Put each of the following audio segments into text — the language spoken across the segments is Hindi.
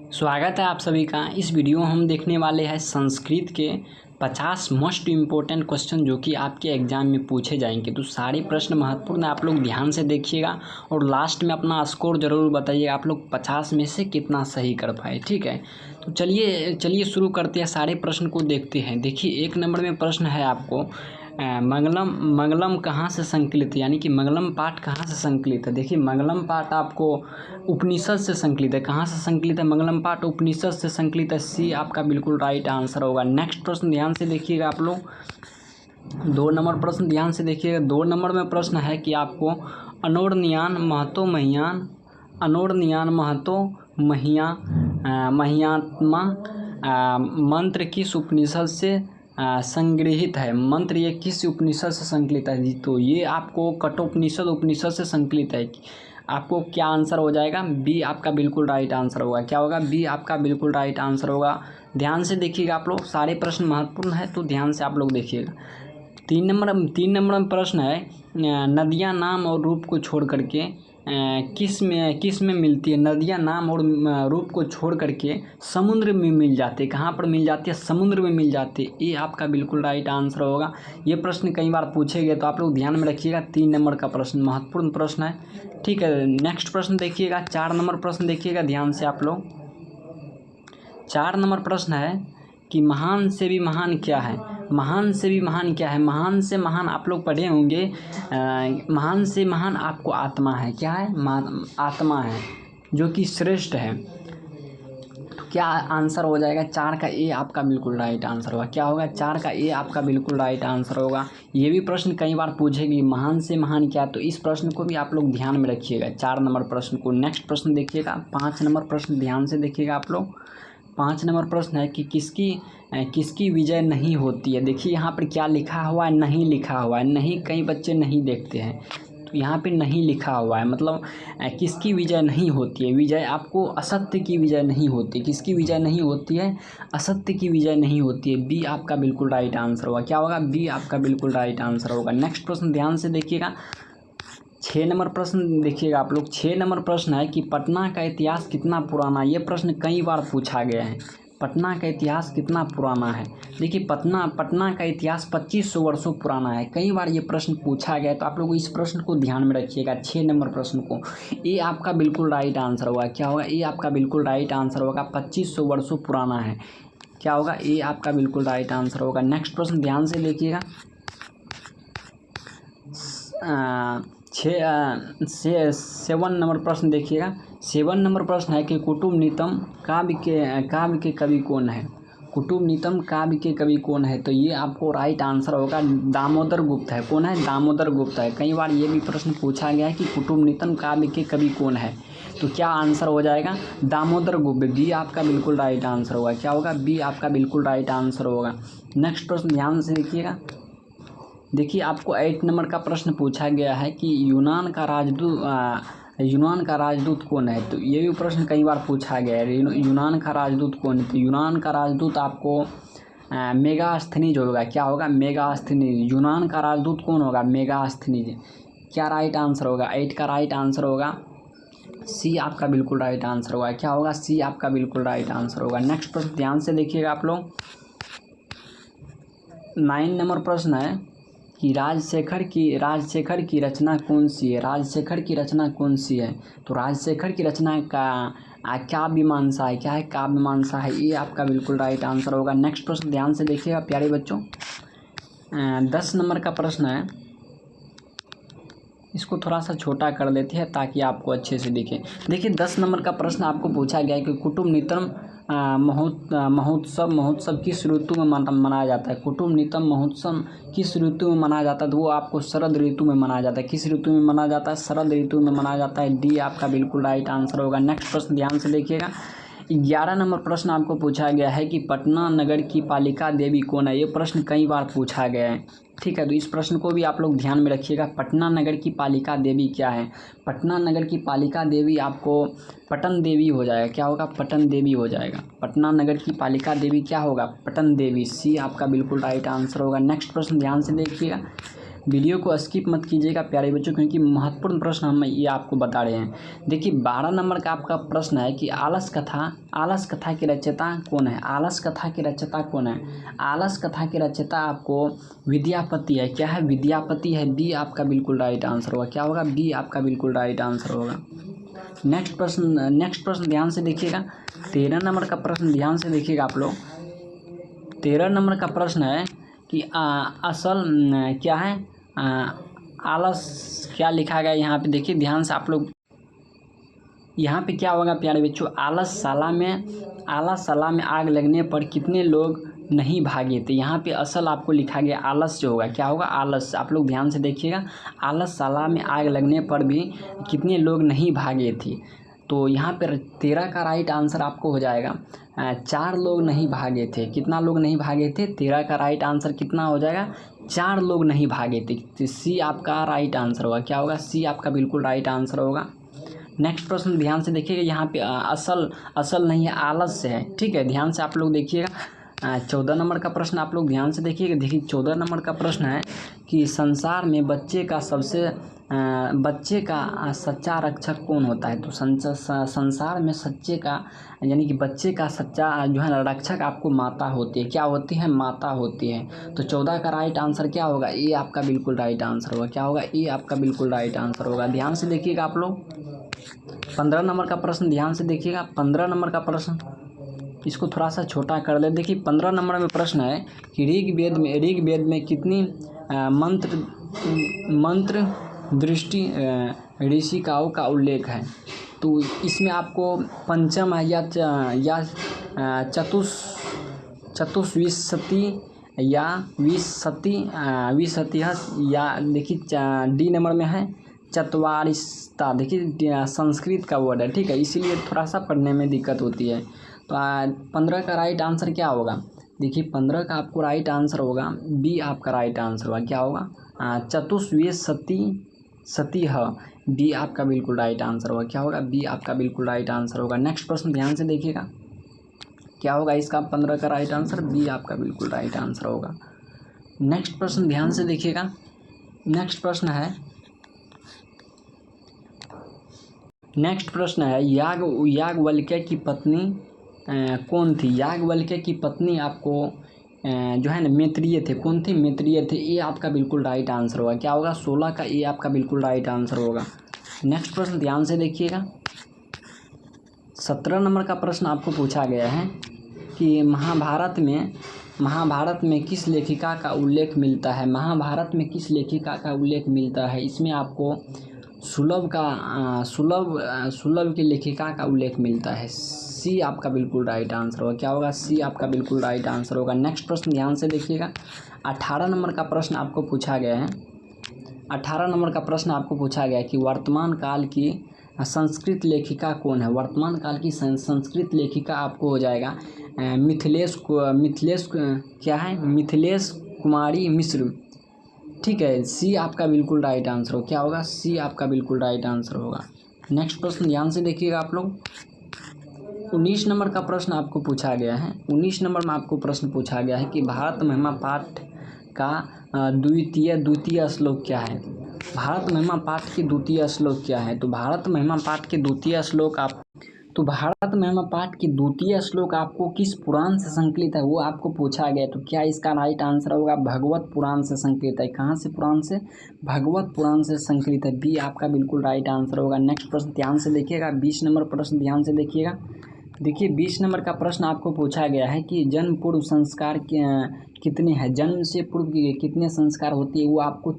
स्वागत है आप सभी का। इस वीडियो में हम देखने वाले हैं संस्कृत के 50 मोस्ट इम्पोर्टेंट क्वेश्चन जो कि आपके एग्जाम में पूछे जाएंगे। तो सारे प्रश्न महत्वपूर्ण है, आप लोग ध्यान से देखिएगा और लास्ट में अपना स्कोर जरूर बताइएगा आप लोग 50 में से कितना सही कर पाए। ठीक है, तो चलिए शुरू करते हैं, सारे प्रश्न को देखते हैं। देखिए, 1 नंबर में प्रश्न है आपको मंगलम कहाँ से संकलित है, यानी कि मंगलम पाठ कहाँ से संकलित है। देखिए, मंगलम पाठ आपको उपनिषद से संकलित है। कहाँ से संकलित है मंगलम पाठ? उपनिषद से संकलित है। सी आपका बिल्कुल राइट आंसर होगा। नेक्स्ट प्रश्न ध्यान से देखिएगा आप लोग। 2 नंबर प्रश्न ध्यान से देखिएगा। 2 नंबर में प्रश्न है कि आपको अनोरनियान महतो महियात्मा मंत्र किस उपनिषद से संग्रहित है। मंत्र ये किस उपनिषद से संकलित है? तो ये आपको कठोपनिषद उपनिषद से संकलित है। आपको क्या आंसर हो जाएगा? बी आपका बिल्कुल राइट आंसर होगा। क्या होगा? बी आपका बिल्कुल राइट आंसर होगा। ध्यान से देखिएगा आप लोग, सारे प्रश्न महत्वपूर्ण है तो ध्यान से आप लोग देखिएगा। 3 नंबर में प्रश्न है नदियाँ नाम और रूप को छोड़ करके किस में मिलती है। नदियाँ नाम और रूप को छोड़ करके समुद्र में मिल जाती है। कहाँ पर मिल जाती है? समुद्र में मिल जाती है। ये आपका बिल्कुल राइट आंसर होगा। ये प्रश्न कई बार पूछे गए तो आप लोग ध्यान में रखिएगा। 3 नंबर का प्रश्न महत्वपूर्ण प्रश्न है। ठीक है, नेक्स्ट प्रश्न देखिएगा। 4 नंबर प्रश्न देखिएगा ध्यान से आप लोग। 4 नंबर प्रश्न है कि महान से भी महान क्या है। महान से भी महान क्या है? महान से महान आप लोग पढ़े होंगे। महान से महान आपको आत्मा है। क्या है? आत्मा है जो कि श्रेष्ठ है। तो क्या आंसर हो जाएगा? 4 का ए आपका बिल्कुल राइट आंसर होगा। क्या होगा? 4 का ए आपका बिल्कुल राइट आंसर होगा। ये भी प्रश्न कई बार पूछेगी, महान से महान क्या, तो इस प्रश्न को भी आप लोग ध्यान में रखिएगा, 4 नंबर प्रश्न को। नेक्स्ट प्रश्न देखिएगा, 5 नंबर प्रश्न ध्यान से देखिएगा आप लोग। 5 नंबर प्रश्न है कि किसकी विजय नहीं होती है। देखिए यहाँ पर क्या लिखा हुआ है? नहीं लिखा हुआ है। नहीं, कई बच्चे नहीं देखते हैं, तो यहाँ पे नहीं लिखा हुआ है, मतलब किसकी विजय नहीं होती है। विजय आपको असत्य की विजय नहीं होती। किसकी विजय नहीं होती है? असत्य की विजय नहीं होती है। बी आपका बिल्कुल राइट आंसर होगा। क्या होगा? बी आपका बिल्कुल राइट आंसर होगा। नेक्स्ट प्रश्न ध्यान से देखिएगा। 6 नंबर प्रश्न देखिएगा आप लोग। 6 नंबर प्रश्न है कि पटना का इतिहास कितना पुराना है। ये प्रश्न कई बार पूछा गया है। पटना का इतिहास कितना पुराना है? देखिए, पटना का इतिहास 2500 वर्षों पुराना है। कई बार ये प्रश्न पूछा गया है, तो आप लोग इस प्रश्न को ध्यान में रखिएगा, 6 नंबर प्रश्न को। ये आपका बिल्कुल राइट आंसर होगा। क्या होगा? ये आपका बिल्कुल राइट आंसर होगा। 2500 वर्षों पुराना है। क्या होगा? ये आपका बिल्कुल राइट आंसर होगा। नेक्स्ट प्रश्न ध्यान से देखिएगा। 7 नंबर प्रश्न देखिएगा। 7 नंबर प्रश्न है कि कुटुम्बनीतम काव्य के कवि कौन है। कुटुम्बनीतम काव्य के कवि कौन है? तो ये आपको राइट आंसर होगा, दामोदर गुप्त है। कौन है? दामोदर गुप्त है। कई बार ये भी प्रश्न पूछा गया है कि कुटुम्बनीतम काव्य के कवि कौन है, तो क्या आंसर हो जाएगा? दामोदर गुप्त। बी आपका बिल्कुल राइट आंसर होगा। क्या होगा? बी आपका बिल्कुल राइट आंसर होगा। नेक्स्ट प्रश्न ध्यान से देखिएगा। देखिए, आपको 8 नंबर का प्रश्न पूछा गया है कि यूनान का राजदूत कौन है। तो ये भी प्रश्न कई बार पूछा गया है, यूनान का राजदूत कौन है। तो यूनान का राजदूत आपको मेगास्थनीज होगा। क्या होगा? मेगास्थनीज। यूनान का राजदूत कौन होगा? मेगास्थनीज। क्या राइट आंसर होगा? 8 का राइट आंसर होगा सी आपका बिल्कुल राइट आंसर होगा। क्या होगा? सी आपका बिल्कुल राइट आंसर होगा। नेक्स्ट प्रश्न ध्यान से देखिएगा आप लोग। 9 नंबर प्रश्न है कि राजशेखर की रचना कौन सी है। राजशेखर की रचना कौन सी है? तो राजशेखर की रचना का काव्यमीमांसा है। क्या है? काव्यमीमांसा है। ये आपका बिल्कुल राइट आंसर होगा। नेक्स्ट प्रश्न ध्यान से देखिएगा प्यारे बच्चों। 10 नंबर का प्रश्न है, इसको थोड़ा सा छोटा कर देते हैं ताकि आपको अच्छे से दिखे। देखिए, 10 नंबर का प्रश्न आपको पूछा गया है कि कुटुम्बनीतम महोत्सव किस ऋतु में मनाया जाता है। कुटुम्बनीतम महोत्सव किस ऋतु में मनाया जाता है? तो वो आपको शरद ऋतु में मनाया जाता है। किस ऋतु में मनाया जाता है? शरद ऋतु में मनाया जाता है। डी आपका बिल्कुल राइट आंसर होगा। नेक्स्ट प्रश्न ध्यान से देखिएगा। 11 नंबर प्रश्न आपको पूछा गया है कि पटना नगर की पालिका देवी कौन है। ये प्रश्न कई बार पूछा गया है। ठीक है, तो इस प्रश्न को भी आप लोग ध्यान में रखिएगा। पटना नगर की पालिका देवी क्या है? पटना नगर की पालिका देवी आपको पटन देवी हो जाएगा। क्या होगा? पटन देवी हो जाएगा। पटना नगर की पालिका देवी क्या होगा? पटन देवी। सी आपका बिल्कुल राइट आंसर होगा। नेक्स्ट प्रश्न ध्यान से देखिएगा। वीडियो को स्किप मत कीजिएगा प्यारे बच्चों, क्योंकि महत्वपूर्ण प्रश्न हम ये आपको बता रहे हैं। देखिए 12 नंबर का आपका प्रश्न है कि आलस कथा की रचयिता कौन है? आलस कथा की रचयिता कौन है? आलस कथा की रचयिता आपको विद्यापति है। क्या है? विद्यापति है। बी आपका बिल्कुल राइट आंसर होगा। क्या होगा? बी आपका बिल्कुल राइट आंसर होगा। नेक्स्ट प्रश्न ध्यान से देखिएगा। 13 नंबर का प्रश्न ध्यान से देखिएगा आप लोग। 13 नंबर का प्रश्न है कि असल क्या है? आलस क्या लिखा गया यहाँ पे? देखिए ध्यान से आप लोग। यहाँ पे क्या होगा प्यारे बच्चों? आलसशाला में आग लगने पर कितने लोग नहीं भागे थे? यहाँ पे असल आपको लिखा गया आलस जो होगा। क्या होगा? आलस। आप लोग ध्यान से देखिएगा। आलसशाला में आग लगने पर भी कितने लोग नहीं भागे थे? तो यहाँ पर 13 का राइट आंसर आपको हो जाएगा 4 लोग नहीं भागे थे। कितना लोग नहीं भागे थे? 13 का राइट आंसर कितना हो जाएगा? 4 लोग नहीं भागे थे। तो सी आपका राइट आंसर होगा। क्या होगा? सी आपका बिल्कुल राइट आंसर होगा। नेक्स्ट प्रश्न ध्यान से देखिएगा। यहाँ पे असल नहीं है, आलस से है। ठीक है, ध्यान से आप लोग देखिएगा। 14 नंबर का प्रश्न आप लोग ध्यान से देखिएगा। देखिए 14 नंबर का प्रश्न है कि संसार में बच्चे का सच्चा रक्षक कौन होता है? तो संसार में सच्चे का यानी कि बच्चे का सच्चा जो है ना रक्षक आपको माता होती है। क्या होती है? माता होती है। तो 14 का राइट आंसर क्या होगा? ए आपका बिल्कुल राइट आंसर होगा। क्या होगा? ए आपका बिल्कुल राइट आंसर होगा। ध्यान से देखिएगा आप लोग। 15 नंबर का प्रश्न ध्यान से देखिएगा। 15 नंबर का प्रश्न, इसको थोड़ा सा छोटा कर ले। देखिए 15 नंबर में प्रश्न है कि ऋग्वेद में कितनी मंत्र दृष्टि ऋषिकाओं का उल्लेख है? तो इसमें आपको पंचम है या चतुष्विंशति या विशति या देखिए डी नंबर में है चत्वारिशता। देखिए संस्कृत का वर्ड है। ठीक है, इसीलिए थोड़ा सा पढ़ने में दिक्कत होती है। तो 15 का राइट आंसर क्या होगा? देखिए 15 का आपको राइट आंसर होगा बी आपका राइट आंसर होगा। क्या होगा? चतुष्विंशति है। बी आपका बिल्कुल राइट आंसर होगा। क्या होगा? बी आपका बिल्कुल राइट आंसर होगा। नेक्स्ट प्रश्न ध्यान से देखिएगा। क्या होगा इसका 15 का राइट आंसर? बी आपका बिल्कुल राइट आंसर होगा। नेक्स्ट प्रश्न ध्यान से देखिएगा। नेक्स्ट प्रश्न है याज्ञवल्क्य की पत्नी कौन थी? याज्ञवल्क्य की पत्नी आपको जो है ना मैत्रेय थे। कौन थी? मैत्रेय थे। ये आपका बिल्कुल राइट आंसर होगा। क्या होगा? 16 का ये आपका बिल्कुल राइट आंसर होगा। नेक्स्ट प्रश्न ध्यान से देखिएगा। 17 नंबर का प्रश्न आपको पूछा गया है कि महाभारत में किस लेखिका का उल्लेख मिलता है? महाभारत में किस लेखिका का उल्लेख मिलता है? इसमें आपको सुलभ की लेखिका का उल्लेख मिलता है। सी आपका बिल्कुल राइट आंसर होगा। क्या होगा? सी आपका बिल्कुल राइट आंसर होगा। नेक्स्ट प्रश्न ध्यान से देखिएगा। 18 नंबर का प्रश्न आपको पूछा गया है। 18 नंबर का प्रश्न आपको पूछा गया है कि वर्तमान काल की संस्कृत लेखिका कौन है? वर्तमान काल की संस्कृत लेखिका आपको हो जाएगा मिथिलेश कुमारी मिश्र। ठीक है, सी आपका बिल्कुल राइट आंसर हो। क्या होगा? सी आपका बिल्कुल राइट आंसर होगा। नेक्स्ट प्रश्न ध्यान से देखिएगा आप लोग। 19 नंबर का प्रश्न आपको पूछा गया है। 19 नंबर में आपको प्रश्न पूछा गया है कि भारत महिमा पाठ का द्वितीय श्लोक क्या है? भारत महिमा पाठ की द्वितीय श्लोक क्या है? तो भारत महिमा पाठ के द्वितीय श्लोक आपको किस पुराण से संकलित है वो आपको पूछा गया। तो क्या इसका राइट आंसर होगा? भगवत पुराण से संकलित है। कहाँ से पुराण से? भगवत पुराण से संकलित है। बी आपका बिल्कुल राइट आंसर होगा। नेक्स्ट प्रश्न ध्यान से देखिएगा। 20 नंबर प्रश्न ध्यान से देखिएगा। देखिए 20 नंबर का प्रश्न आपको पूछा गया है कि जन्म पूर्व संस्कार कितने हैं? जन्म से पूर्व कितने संस्कार होती है? वो आपको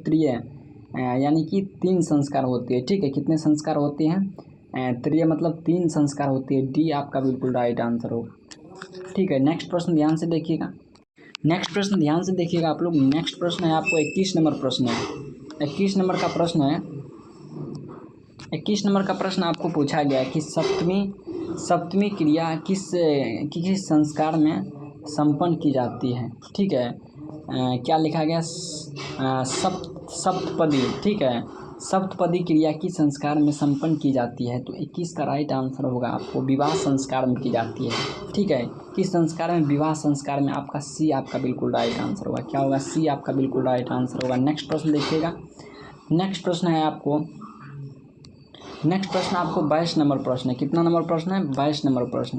यानी कि 3 संस्कार होते हैं। ठीक है, कितने संस्कार होते हैं? 3 मतलब 3 संस्कार होते हैं। डी आपका बिल्कुल राइट आंसर होगा। ठीक है, नेक्स्ट प्रश्न ध्यान से देखिएगा। आप लोग। नेक्स्ट प्रश्न है आपको 21 नंबर प्रश्न है। 21 नंबर का प्रश्न है। 21 नंबर का प्रश्न आपको पूछा गया है कि सप्तमी क्रिया किस संस्कार में संपन्न की जाती है? ठीक है, क्या लिखा गया? सप्तपदी। ठीक है, सप्तपदी क्रिया किस संस्कार में संपन्न की जाती है? तो 21 का राइट आंसर होगा आपको विवाह संस्कार में की जाती है। ठीक है, किस संस्कार में? विवाह संस्कार में। आपका सी आपका बिल्कुल राइट आंसर होगा। क्या होगा? सी आपका बिल्कुल राइट आंसर होगा। नेक्स्ट प्रश्न देखिएगा। नेक्स्ट प्रश्न है आपको 22 नंबर प्रश्न है। कितना नंबर प्रश्न है? 22 नंबर प्रश्न।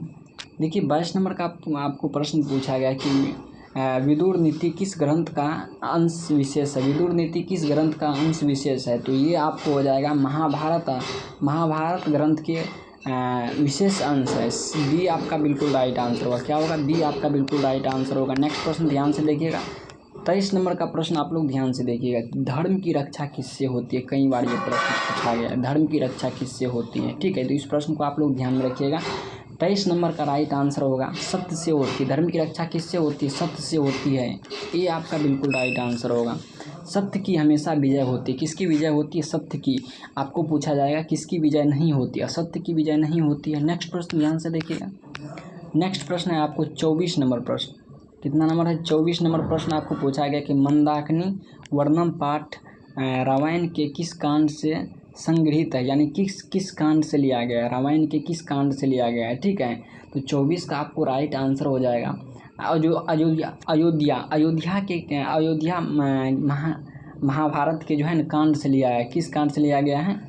देखिए 22 नंबर का आपको प्रश्न पूछा गया कि विदुर नीति किस ग्रंथ का अंश विशेष है? विदुर नीति किस ग्रंथ का अंश विशेष है? तो ये आपको हो जाएगा महाभारत ग्रंथ के विशेष अंश है। बी आपका बिल्कुल राइट आंसर होगा। क्या होगा? बी आपका बिल्कुल राइट आंसर होगा। नेक्स्ट प्रश्न ध्यान से देखिएगा। 23 नंबर का प्रश्न आप लोग ध्यान से देखिएगा। धर्म की रक्षा किससे होती है? कई बार ये प्रश्न पूछा गया है, धर्म की रक्षा किससे होती है? ठीक है, तो इस प्रश्न को आप लोग ध्यान में रखिएगा। 23 नंबर का राइट आंसर होगा सत्य से होती है। धर्म की रक्षा किससे होती है? सत्य से होती है। ये आपका बिल्कुल राइट आंसर होगा। सत्य की हमेशा विजय होती है। किसकी विजय होती है? सत्य की। आपको पूछा जाएगा किसकी विजय नहीं होती है? असत्य की विजय नहीं होती है। नेक्स्ट प्रश्न ध्यान से देखिएगा। नेक्स्ट प्रश्न है आपको 24 नंबर प्रश्न। कितना नंबर है? 24 नंबर प्रश्न आपको पूछा गया कि मंदाकिनी वर्णम पाठ रामायण के किस कांड से संग्रहित है? यानी किस कांड से लिया गया है? रामायण के किस कांड से लिया गया है? ठीक है, तो 24 का आपको राइट आंसर हो जाएगा अयोध्या महाभारत के जो है ना कांड से लिया है। किस कांड से लिया गया है?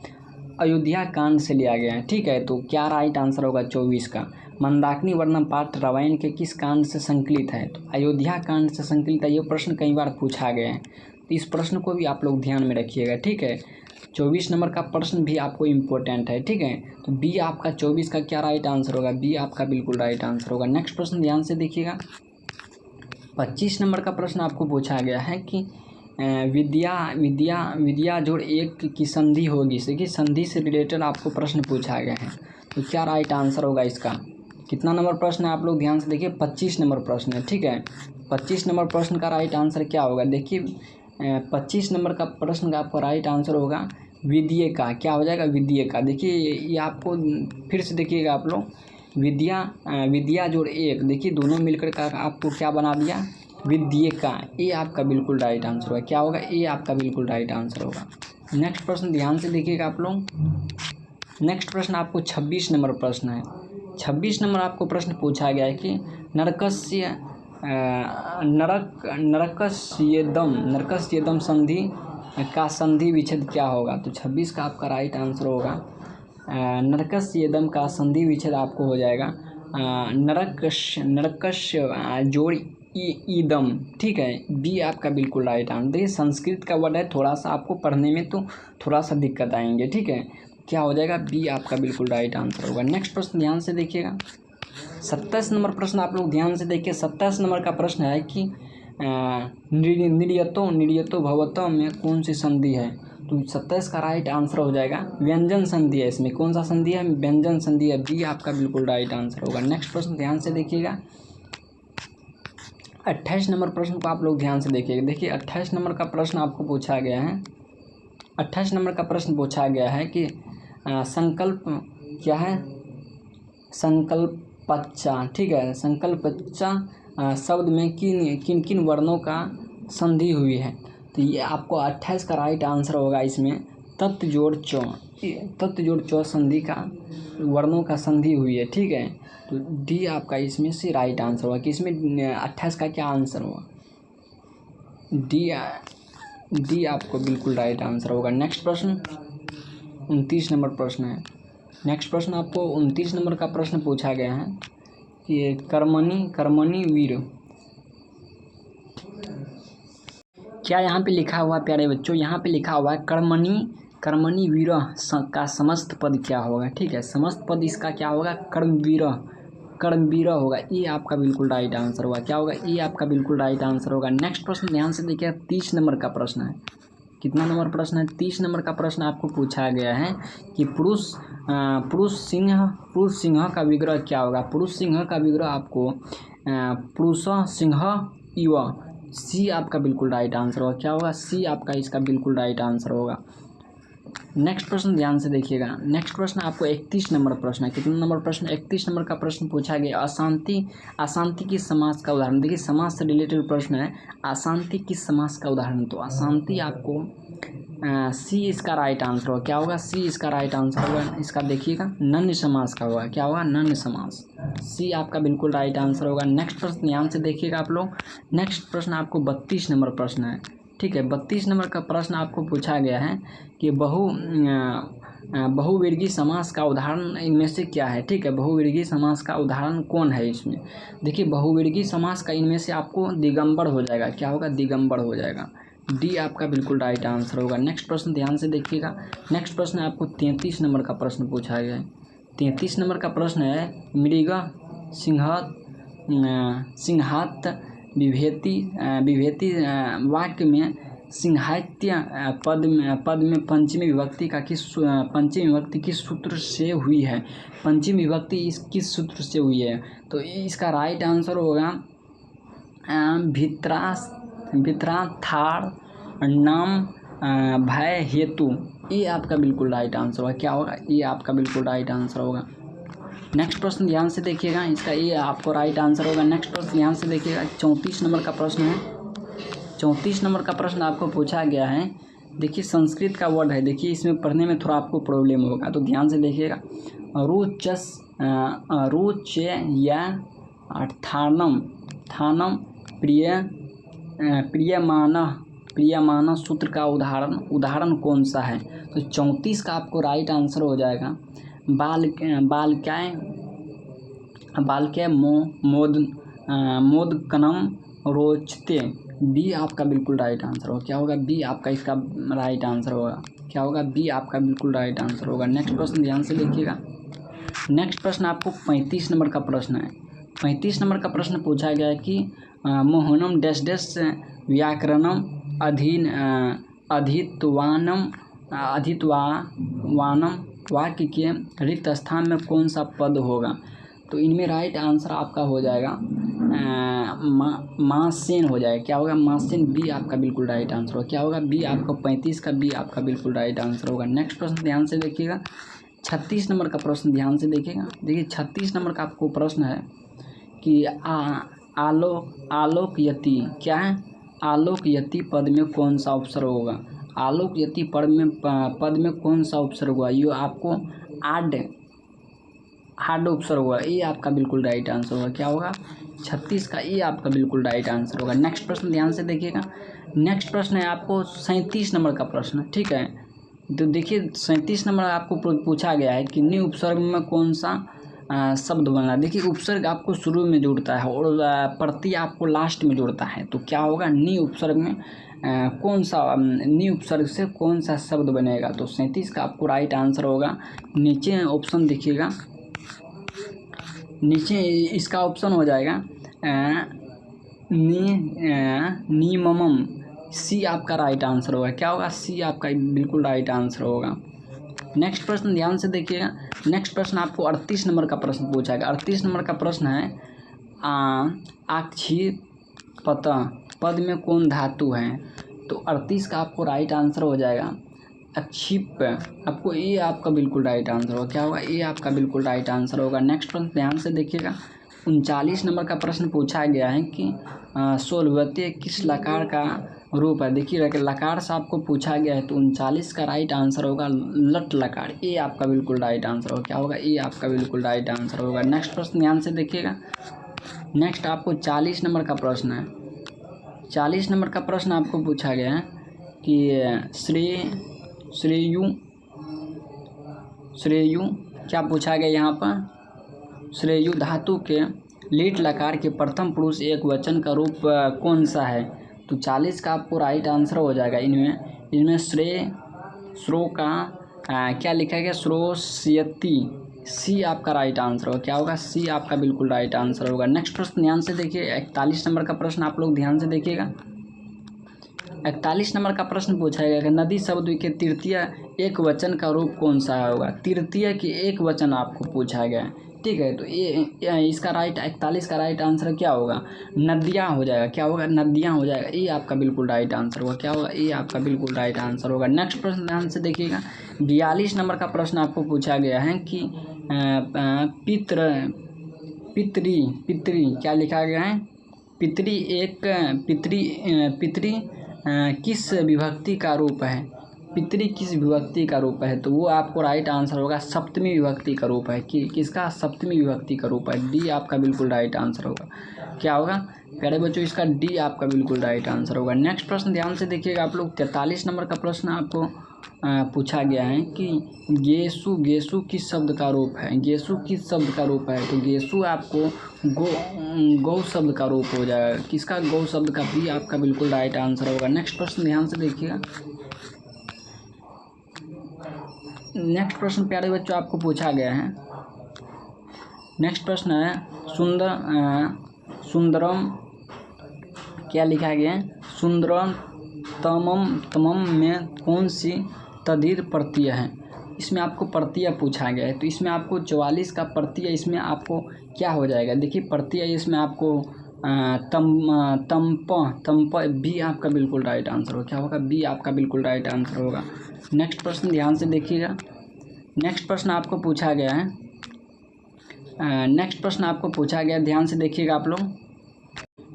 अयोध्या कांड से लिया गया है। ठीक है, तो क्या राइट आंसर होगा 24 का? मंदाकिनी वर्णम पाठ रामायण के किस कांड से संकलित है? तो अयोध्या कांड से संकलित है। ये प्रश्न कई बार पूछा गया है, तो इस प्रश्न को भी आप लोग ध्यान में रखिएगा। ठीक है, 24 नंबर का प्रश्न भी आपको इम्पोर्टेंट है। ठीक है, तो बी आपका 24 का क्या राइट आंसर होगा? बी आपका बिल्कुल राइट आंसर होगा। नेक्स्ट प्रश्न ध्यान से देखिएगा। 25 नंबर का प्रश्न आपको पूछा गया है कि विद्या जोड़ एक की संधि होगी। देखिए संधि से रिलेटेड आपको प्रश्न पूछा गया है, तो क्या राइट आंसर होगा इसका? कितना नंबर प्रश्न है? आप लोग ध्यान से देखिए। 25 नंबर प्रश्न है। ठीक है, 25 नंबर प्रश्न का राइट आंसर क्या होगा? देखिए 25 नंबर का प्रश्न का आपका राइट आंसर होगा विद्ये का। क्या हो जाएगा? विद्ये का। देखिए ये आपको फिर से देखिएगा आप लोग। विद्या जोड़ एक, देखिए दोनों मिलकर का आपको क्या बना दिया? विद्ये का। ये आपका बिल्कुल राइट आंसर होगा। क्या होगा? ये आपका बिल्कुल राइट आंसर होगा। नेक्स्ट प्रश्न ध्यान से देखिएगा आप लोग। नेक्स्ट प्रश्न आपको 26 नंबर प्रश्न है। 26 नंबर आपको प्रश्न पूछा गया है कि नरकस्येदम संधि का संधि विच्छेद क्या होगा? तो 26 का आपका राइट आंसर होगा नरकस्येदम का संधि विच्छेद आपको हो जाएगा नरकस्य जोड़ ईदम। ठीक है, बी आपका बिल्कुल राइट आंसर। देखिए संस्कृत का वर्ड है, थोड़ा सा आपको पढ़ने में तो थोड़ा सा दिक्कत आएंगे। ठीक है, क्या हो जाएगा? बी आपका बिल्कुल राइट आंसर होगा। नेक्स्ट प्रश्न ध्यान से देखिएगा। 27 नंबर प्रश्न आप लोग ध्यान से देखिए। 27 नंबर का प्रश्न है कि निर्यतो भवतो में कौन सी संधि है? तो 27 का राइट आंसर हो जाएगा व्यंजन संधि है। इसमें कौन सा संधि है? व्यंजन संधि है। बी आपका बिल्कुल राइट आंसर होगा। नेक्स्ट प्रश्न ध्यान से देखिएगा। 28 नंबर प्रश्न को आप लोग ध्यान से देखिएगा। देखिए 28 नंबर का प्रश्न आपको पूछा गया है। 28 नंबर का प्रश्न पूछा गया है कि संकल्प क्या है? संकल्पच्चा। ठीक है, संकल्पच्चा शब्द में किन किन वर्णों का संधि हुई है? तो ये आपको 28 का राइट आंसर होगा। इसमें तत्व जोड़ चौ संधि का वर्णों का संधि हुई है। ठीक है, तो डी आपका इसमें से राइट आंसर होगा कि इसमें 28 का क्या आंसर होगा? डी आपको बिल्कुल राइट आंसर होगा। नेक्स्ट प्रश्न 29 नंबर प्रश्न है। नेक्स्ट प्रश्न आपको 29 नंबर का प्रश्न पूछा गया है कि कर्मणि वीर। क्या यहाँ पे लिखा हुआ प्यारे बच्चों? यहाँ पे लिखा हुआ है कर्मणि वीर का समस्त पद क्या होगा? ठीक है, समस्त पद इसका क्या होगा? कर्मवीर होगा। ये आपका बिल्कुल राइट आंसर होगा। क्या होगा? ये आपका बिल्कुल राइट आंसर होगा। नेक्स्ट प्रश्न ध्यान से देखिए। 30 नंबर का प्रश्न है। कितना नंबर प्रश्न है? 30 नंबर का प्रश्न आपको पूछा गया है कि पुरुष सिंह का विग्रह क्या होगा? पुरुष सिंह का विग्रह आपको पुरुष सिंह इव। सी आपका बिल्कुल राइट आंसर होगा। क्या होगा? सी आपका इसका बिल्कुल राइट आंसर होगा। नेक्स्ट प्रश्न ध्यान से देखिएगा। नेक्स्ट प्रश्न आपको 31 नंबर प्रश्न है। कितना नंबर प्रश्न? 31 नंबर का प्रश्न पूछा गया अशांति किस समास का उदाहरण? देखिए समास से रिलेटेड प्रश्न है। अशांति किस समास का उदाहरण? तो अशांति आपको सी इसका राइट आंसर होगा। क्या होगा? सी इसका राइट आंसर होगा। इसका देखिएगा नन्य समास का होगा। क्या होगा? नन्य समास। सी आपका बिल्कुल राइट आंसर होगा। नेक्स्ट प्रश्न ध्यान से देखिएगा आप लोग। नेक्स्ट प्रश्न आपको 32 नंबर प्रश्न है। ठीक है, 32 नंबर का प्रश्न आपको पूछा गया है कि बहुविर्गी समास का उदाहरण इनमें से क्या है। ठीक है, बहुविर्गी समास का उदाहरण कौन है इसमें? देखिए, बहुविर्गी समास का इनमें से आपको दिगंबर हो जाएगा। क्या होगा? दिगंबर हो जाएगा। डी आपका बिल्कुल राइट आंसर होगा। नेक्स्ट प्रश्न ध्यान से देखिएगा। नेक्स्ट प्रश्न आपको 33 नंबर का प्रश्न पूछा गया है। 33 नंबर का प्रश्न है मृग सिंहात विभेति वाक्य में सिंहात्य पद में पंचमी विभक्ति किस सूत्र से हुई है? पंचमी विभक्ति किस सूत्र से हुई है? तो इसका राइट आंसर होगा भित्रार्थार नाम भय हेतु। ये आपका बिल्कुल राइट आंसर होगा। क्या होगा? ये आपका बिल्कुल राइट आंसर होगा। नेक्स्ट प्रश्न ध्यान से देखिएगा। इसका ये आपको राइट आंसर होगा। नेक्स्ट प्रश्न ध्यान से देखिएगा। 34 नंबर का प्रश्न है। 34 नंबर का प्रश्न आपको पूछा गया है। देखिए, संस्कृत का वर्ड है। देखिए, इसमें पढ़ने में थोड़ा आपको प्रॉब्लम होगा, तो ध्यान से देखिएगा। थानम प्रियमाना सूत्र का उदाहरण कौन सा है? तो 34 का आपको राइट आंसर हो जाएगा बालके मोदकनम रोचते। बी आपका बिल्कुल राइट आंसर होगा। क्या होगा? बी आपका इसका राइट आंसर होगा। क्या होगा? बी आपका बिल्कुल राइट आंसर होगा। नेक्स्ट प्रश्न ध्यान से देखिएगा। नेक्स्ट प्रश्न आपको 35 नंबर का प्रश्न है। 35 नंबर का प्रश्न पूछा गया है कि मोहनम डैश डैश व्याकरणम अधित्वानम वाक्य के रिक्त स्थान में कौन सा पद होगा? तो इनमें राइट आंसर आपका हो जाएगा मासेन हो जाएगा। क्या होगा? मासेन। बी आपका बिल्कुल राइट आंसर होगा। क्या होगा? बी आपका 35 का बी आपका बिल्कुल राइट आंसर होगा। नेक्स्ट प्रश्न ध्यान से देखिएगा। 36 नंबर का प्रश्न ध्यान से देखिएगा। देखिए, 36 नंबर का आपको प्रश्न है कि आलोकयति क्या है? आलोकयति पद में कौन सा उपसर्ग होगा? आलोकयति पद में कौन सा उपसर्ग होगा? ये आपको हार्ड उपसर्ग होगा। ये आपका बिल्कुल राइट आंसर होगा। क्या होगा? 36 का ये आपका बिल्कुल राइट आंसर होगा। नेक्स्ट प्रश्न ध्यान से देखिएगा। नेक्स्ट प्रश्न है आपको 37 नंबर का प्रश्न। ठीक है, तो देखिए 37 नंबर आपको पूछा गया है कि नि उपसर्ग में कौन सा शब्द बनना। देखिए, उपसर्ग आपको शुरू में जुड़ता है और प्रत्यय आपको लास्ट में जुड़ता है। तो क्या होगा? नि उपसर्ग में कौन सा नि उपसर्ग से कौन सा शब्द बनेगा? तो 37 का आपको राइट आंसर होगा। नीचे ऑप्शन देखिएगा। नीचे इसका ऑप्शन हो जाएगा नीमम। सी आपका राइट आंसर होगा। क्या होगा? सी आपका बिल्कुल राइट आंसर होगा। नेक्स्ट प्रश्न ध्यान से देखिएगा। नेक्स्ट प्रश्न आपको 38 नंबर का प्रश्न पूछा गया। 38 नंबर का प्रश्न है आक्षिपत पद में कौन धातु है? तो 38 का आपको राइट आंसर हो जाएगा अक्षिप। आपको ये आपका बिल्कुल राइट आंसर होगा। क्या होगा? ये आपका बिल्कुल राइट आंसर होगा। नेक्स्ट प्रश्न ध्यान से देखिएगा। 39 नंबर का प्रश्न पूछा गया है कि सोलवते किस लकार का रूप है? देखिए, लकार से आपको पूछा गया है, तो 39 का राइट आंसर होगा लट लकार। ये आपका बिल्कुल राइट आंसर होगा। क्या होगा? ये आपका बिल्कुल राइट आंसर होगा। नेक्स्ट प्रश्न ध्यान से देखिएगा। नेक्स्ट आपको 40 नंबर का प्रश्न है। 40 नंबर का प्रश्न आपको पूछा गया है कि श्रेयु क्या पूछा गया यहाँ पर? श्रेयु धातु के लीट लकार के प्रथम पुरुष एक वचन का रूप कौन सा है? तो 40 का आपको राइट आंसर हो जाएगा। इनमें श्रो का क्या लिखा गया? श्रोष्यति। सी आपका राइट आंसर होगा। क्या होगा? सी आपका बिल्कुल राइट आंसर होगा। नेक्स्ट प्रश्न ध्यान से देखिए। 41 नंबर का प्रश्न आप लोग ध्यान से देखिएगा। 41 नंबर का प्रश्न पूछा गया कि नदी शब्द के तृतीय एक वचन का रूप कौन सा होगा? तृतीय की एक वचन आपको पूछा गया है। ठीक है, तो ये इसका राइट 41 का राइट आंसर क्या होगा? नदियाँ हो जाएगा। क्या होगा? नदियाँ हो जाएगा। ये आपका बिल्कुल राइट आंसर होगा। क्या होगा? ये आपका बिल्कुल राइट आंसर होगा। नेक्स्ट प्रश्न ध्यान से देखिएगा। 42 नंबर का प्रश्न आपको पूछा गया है कि पितरी क्या लिखा गया है? पितरी किस विभक्ति का रूप है? पितरी किस विभक्ति का रूप है? तो वो आपको राइट आंसर होगा सप्तमी विभक्ति का रूप है। कि किसका? सप्तमी विभक्ति का रूप है। डी आपका बिल्कुल राइट आंसर होगा। क्या होगा प्यारे बच्चों? इसका डी आपका बिल्कुल राइट आंसर होगा। नेक्स्ट प्रश्न ध्यान से देखिएगा आप लोग। 43 नंबर का प्रश्न आपको पूछा गया है कि गेसु, गेसु किस शब्द का रूप है? गेसु किस शब्द का रूप है? तो गेसु आपको गौ शब्द का रूप हो जाएगा। किसका? गौ शब्द का। बी आपका बिल्कुल राइट आंसर होगा। नेक्स्ट प्रश्न ध्यान से देखिएगा। नेक्स्ट प्रश्न प्यारे बच्चों आपको पूछा गया है। नेक्स्ट प्रश्न है सुंदरम, क्या लिखा गया है? सुंदरम तमम में कौन सी तदीर प्रत्यय है? इसमें आपको प्रत्यय पूछा गया है। तो इसमें आपको 44 का प्रत्यय इसमें आपको क्या हो जाएगा? देखिए प्रत्यय इसमें आपको तम्प बी आपका बिल्कुल राइट आंसर होगा। क्या होगा? बी आपका बिल्कुल राइट आंसर होगा। नेक्स्ट प्रश्न ध्यान से देखिएगा। नेक्स्ट प्रश्न आपको पूछा गया है। नेक्स्ट प्रश्न आपको पूछा गया, ध्यान से देखिएगा आप लोग।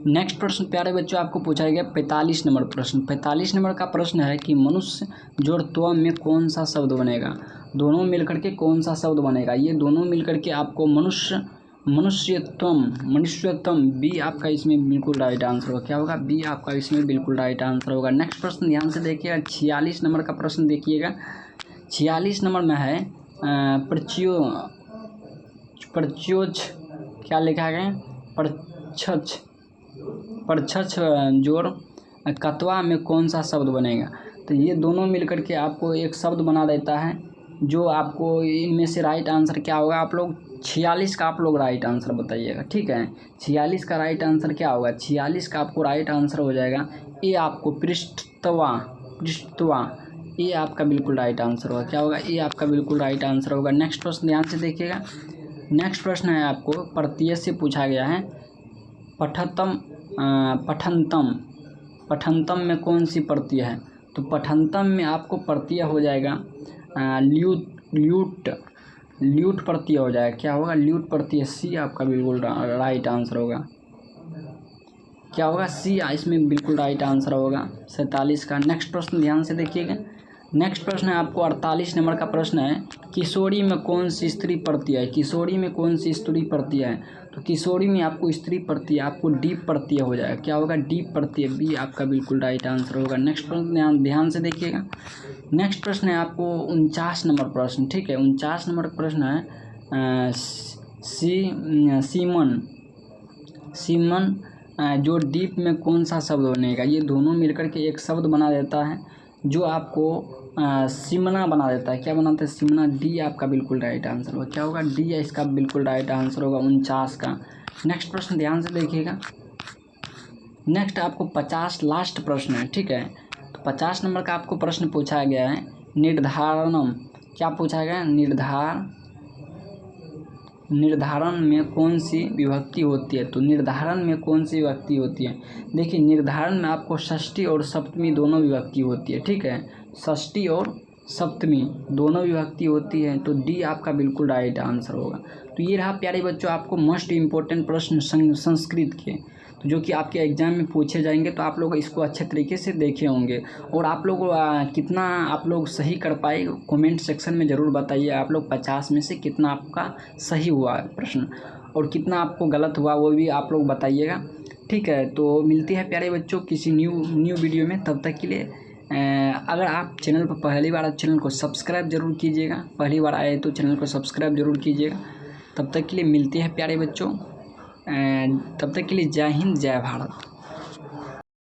नेक्स्ट प्रश्न प्यारे बच्चों आपको पूछा गया 45 नंबर प्रश्न। 45 नंबर का प्रश्न है कि मनुष्य जोड़ त्व में कौन सा शब्द बनेगा? दोनों मिलकर के कौन सा शब्द बनेगा? ये दोनों मिलकर के आपको मनुष्यत्वम बी आपका इसमें बिल्कुल राइट आंसर होगा। क्या होगा? बी आपका इसमें बिल्कुल राइट आंसर होगा। नेक्स्ट प्रश्न ध्यान से देखिएगा। 46 नंबर का प्रश्न देखिएगा। 46 नंबर में है प्रच्योच, क्या लिखा गया? परछछ जोड़ कतवा में कौन सा शब्द बनेगा? तो ये दोनों मिलकर के आपको एक शब्द बना देता है, जो आपको इनमें से राइट आंसर क्या होगा? आप लोग 46 का आप लोग राइट आंसर बताइएगा, ठीक है। 46 का राइट आंसर क्या होगा? 46 का आपको राइट आंसर हो जाएगा ए आपको पृष्ठत्वा, ये आपका बिल्कुल राइट आंसर होगा। क्या होगा? ये आपका बिल्कुल राइट आंसर होगा। नेक्स्ट प्रश्न ध्यान से देखिएगा। नेक्स्ट प्रश्न है आपको प्रत्यय से पूछा गया है पठंतम में कौन सी प्रत्यय है? तो पठंतम में आपको प्रत्यय हो जाएगा ल्यूट प्रत्यय हो जाएगा। क्या होगा? ल्यूट प्रत्यय। सी आपका बिल्कुल राइट आंसर होगा। क्या होगा? सी इसमें बिल्कुल राइट आंसर होगा 47 का। नेक्स्ट प्रश्न ध्यान से देखिएगा। नेक्स्ट प्रश्न है आपको 48 नंबर का प्रश्न है किशोरी में कौन सी स्त्री प्रत्यय है? किशोरी में कौन सी स्त्री प्रत्यय है? तो किशोरी में आपको स्त्री प्रत्यय आपको डी प्रत्यय हो जाएगा। क्या होगा? डी प्रत्यय। बी आपका बिल्कुल राइट आंसर होगा। नेक्स्ट प्रश्न ध्यान से देखिएगा। नेक्स्ट प्रश्न है आपको 49 नंबर प्रश्न, ठीक है। 49 नंबर प्रश्न है सीमन जो डीप में कौन सा शब्द बनेगा? ये दोनों मिलकर के एक शब्द बना देता है, जो आपको सिमना बना देता है। क्या बनाता है? सिमना। डी आपका बिल्कुल राइट आंसर होगा। क्या होगा? डी इसका बिल्कुल राइट आंसर होगा 49 का। नेक्स्ट प्रश्न ध्यान से देखिएगा। नेक्स्ट आपको 50 लास्ट प्रश्न है, ठीक है। तो 50 नंबर का आपको प्रश्न पूछा गया है निर्धारणम। क्या पूछा गया? निर्धारण में कौन सी विभक्ति होती है? तो निर्धारण में कौन सी विभक्ति होती है? देखिए निर्धारण में आपको षष्ठी और सप्तमी दोनों विभक्ति होती है, ठीक है। षष्ठी और सप्तमी दोनों विभक्ति होती है। तो डी आपका बिल्कुल राइट आंसर होगा। तो ये रहा प्यारे बच्चों आपको मोस्ट इम्पोर्टेंट प्रश्न संस्कृत के, तो जो कि आपके एग्जाम में पूछे जाएंगे। तो आप लोग इसको अच्छे तरीके से देखे होंगे। और आप लोग कितना आप लोग सही कर पाए कमेंट सेक्शन में ज़रूर बताइए। आप लोग 50 में से कितना आपका सही हुआ प्रश्न और कितना आपको गलत हुआ वो भी आप लोग बताइएगा, ठीक है। तो मिलते हैं प्यारे बच्चों किसी न्यू वीडियो में। तब तक के लिए अगर आप चैनल पर पहली बार चैनल को सब्सक्राइब जरूर कीजिएगा। पहली बार आए तो चैनल को सब्सक्राइब जरूर कीजिएगा। तब तक के लिए मिलते हैं प्यारे बच्चों। तब तक के लिए जय हिंद, जय भारत।